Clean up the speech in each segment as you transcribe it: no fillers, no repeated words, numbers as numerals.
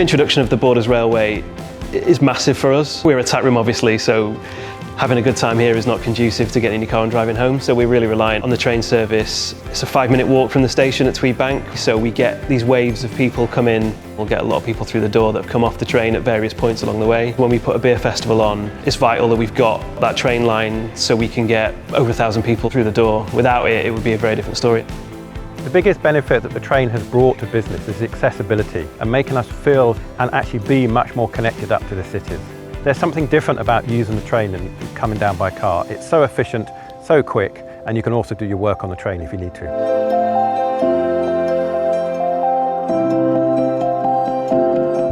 reintroduction of the Borders Railway is massive for us. We're a tap room obviously, so having a good time here is not conducive to getting in your car and driving home, so we're really reliant on the train service. It's a 5-minute walk from the station at Tweedbank, so we get these waves of people come in. We'll get a lot of people through the door that have come off the train at various points along the way. When we put a beer festival on, it's vital that we've got that train line so we can get over 1,000 people through the door. Without it, it would be a very different story. The biggest benefit that the train has brought to business is accessibility and making us feel and actually be much more connected up to the cities. There's something different about using the train than coming down by car. It's so efficient, so quick, and you can also do your work on the train if you need to.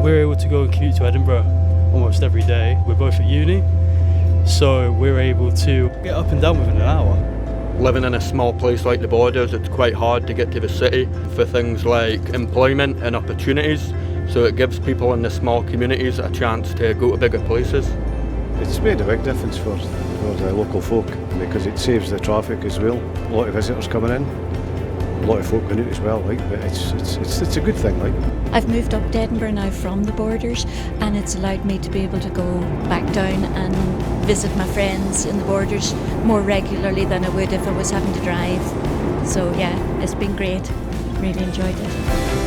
We're able to go and commute to Edinburgh almost every day. We're both at uni, so we're able to get up and down within an hour. Living in a small place like the Borders, it's quite hard to get to the city for things like employment and opportunities. So it gives people in the small communities a chance to go to bigger places. It's made a big difference for the local folk because it saves the traffic as well. A lot of visitors coming in, a lot of folk going out as well. But it's a good thing. I've moved up to Edinburgh now from the Borders, and it's allowed me to be able to go back down and visit my friends in the Borders more regularly than I would if I was having to drive. So yeah, it's been great. Really enjoyed it.